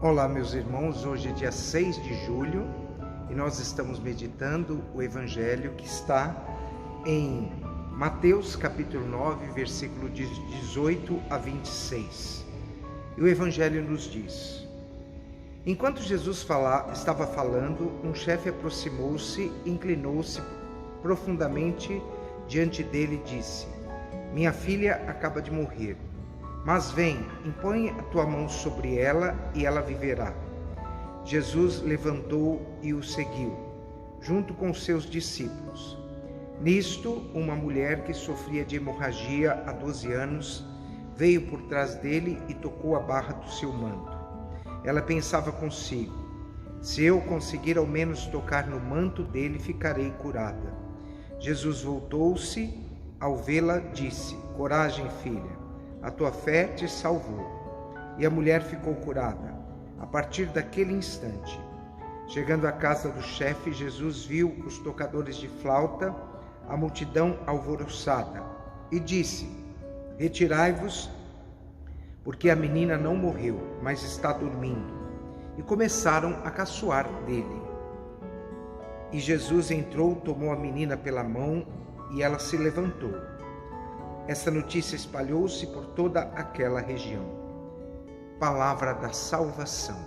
Olá, meus irmãos, hoje é dia 6 de julho e nós estamos meditando o Evangelho que está em Mateus capítulo 9, versículo de 18 a 26. E o Evangelho nos diz: Enquanto Jesus estava falando, um chefe aproximou-se, inclinou-se profundamente diante dele e disse: Minha filha acaba de morrer. Mas vem, impõe a tua mão sobre ela e ela viverá. Jesus levantou e o seguiu, junto com seus discípulos. Nisto, uma mulher que sofria de hemorragia há 12 anos, veio por trás dele e tocou a barra do seu manto. Ela pensava consigo: se eu conseguir ao menos tocar no manto dele, ficarei curada. Jesus voltou-se, ao vê-la, disse: Coragem, filha, a tua fé te salvou. E a mulher ficou curada. A partir daquele instante, chegando à casa do chefe, Jesus viu os tocadores de flauta, a multidão alvoroçada, e disse: Retirai-vos, porque a menina não morreu, mas está dormindo. E começaram a caçoar dele. E Jesus entrou, tomou a menina pela mão, e ela se levantou. Essa notícia espalhou-se por toda aquela região. Palavra da salvação.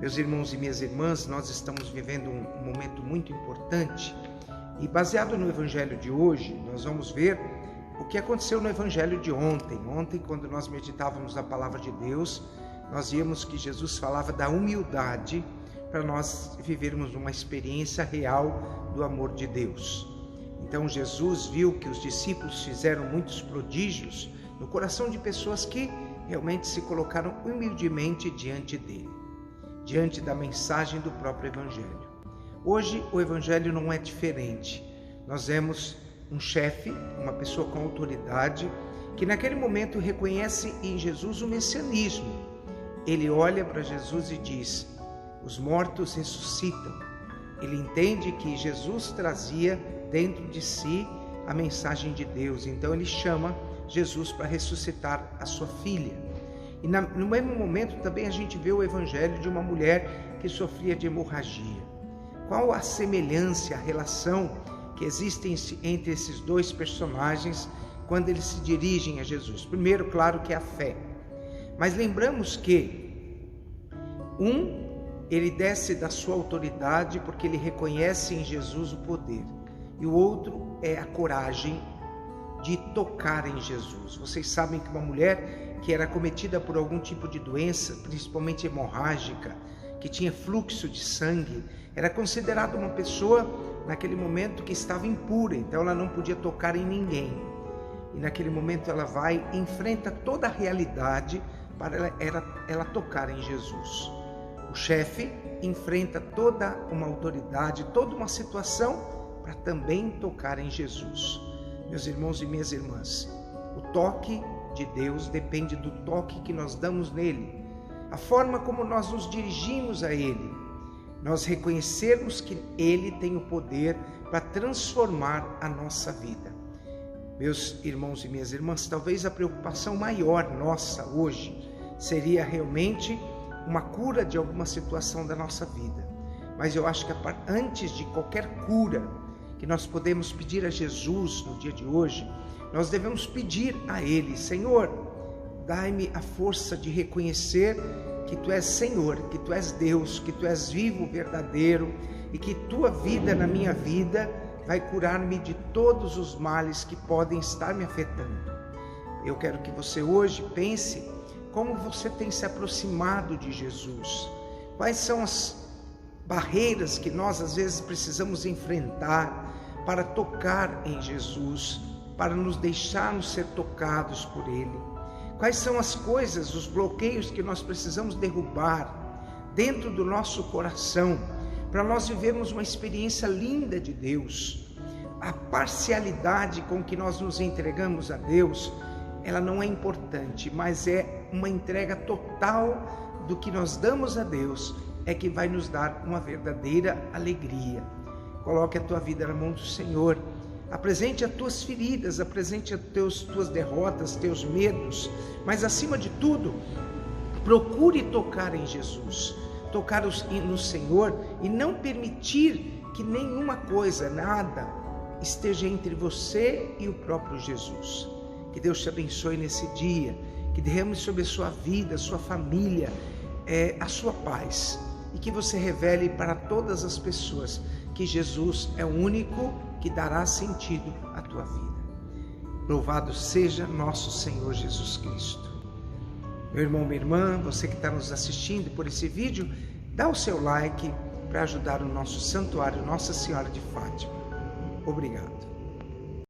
Meus irmãos e minhas irmãs, nós estamos vivendo um momento muito importante e, baseado no Evangelho de hoje, nós vamos ver o que aconteceu no Evangelho de ontem. Ontem, quando nós meditávamos a Palavra de Deus, nós víamos que Jesus falava da humildade para nós vivermos uma experiência real do amor de Deus. Então Jesus viu que os discípulos fizeram muitos prodígios no coração de pessoas que realmente se colocaram humildemente diante dele, diante da mensagem do próprio Evangelho. Hoje o Evangelho não é diferente. Nós vemos um chefe, uma pessoa com autoridade, que naquele momento reconhece em Jesus o messianismo. Ele olha para Jesus e diz: os mortos ressuscitam. Ele entende que Jesus trazia dentro de si a mensagem de Deus. Então ele chama Jesus para ressuscitar a sua filha. E no mesmo momento também a gente vê o evangelho de uma mulher que sofria de hemorragia. Qual a semelhança, a relação que existe entre esses dois personagens quando eles se dirigem a Jesus? Primeiro, claro que é a fé. Mas lembramos que ele desce da sua autoridade porque ele reconhece em Jesus o poder. E o outro é a coragem de tocar em Jesus. Vocês sabem que uma mulher que era acometida por algum tipo de doença, principalmente hemorrágica, que tinha fluxo de sangue, era considerada uma pessoa, naquele momento, que estava impura, então ela não podia tocar em ninguém. E naquele momento ela vai e enfrenta toda a realidade para ela tocar em Jesus. O chefe enfrenta toda uma autoridade, toda uma situação para também tocar em Jesus. Meus irmãos e minhas irmãs, o toque de Deus depende do toque que nós damos nele, a forma como nós nos dirigimos a ele, nós reconhecermos que ele tem o poder para transformar a nossa vida. Meus irmãos e minhas irmãs, talvez a preocupação maior nossa hoje seria realmente uma cura de alguma situação da nossa vida. Mas eu acho que antes de qualquer cura que nós podemos pedir a Jesus no dia de hoje, nós devemos pedir a Ele: Senhor, dai-me a força de reconhecer que Tu és Senhor, que Tu és Deus, que Tu és vivo, verdadeiro, e que Tua vida na minha vida vai curar-me de todos os males que podem estar me afetando. Eu quero que você hoje pense como você tem se aproximado de Jesus. Quais são as barreiras que nós às vezes precisamos enfrentar para tocar em Jesus, para nos deixarmos ser tocados por Ele? Quais são as coisas, os bloqueios que nós precisamos derrubar dentro do nosso coração para nós vivermos uma experiência linda de Deus? A parcialidade com que nós nos entregamos a Deus, ela não é importante, mas é uma entrega total do que nós damos a Deus, é que vai nos dar uma verdadeira alegria. Coloque a tua vida na mão do Senhor, apresente as tuas feridas, apresente as tuas derrotas, teus medos, mas acima de tudo, Procure tocar em Jesus, tocar no Senhor e não permitir que nenhuma coisa, nada, esteja entre você e o próprio Jesus. Que Deus te abençoe nesse dia, que derrame sobre a sua vida, a sua família, a sua paz, e que você revele para todas as pessoas que Jesus é o único que dará sentido à tua vida. Louvado seja nosso Senhor Jesus Cristo. Meu irmão, minha irmã, você que está nos assistindo por esse vídeo, dá o seu like para ajudar o nosso santuário Nossa Senhora de Fátima. Obrigado.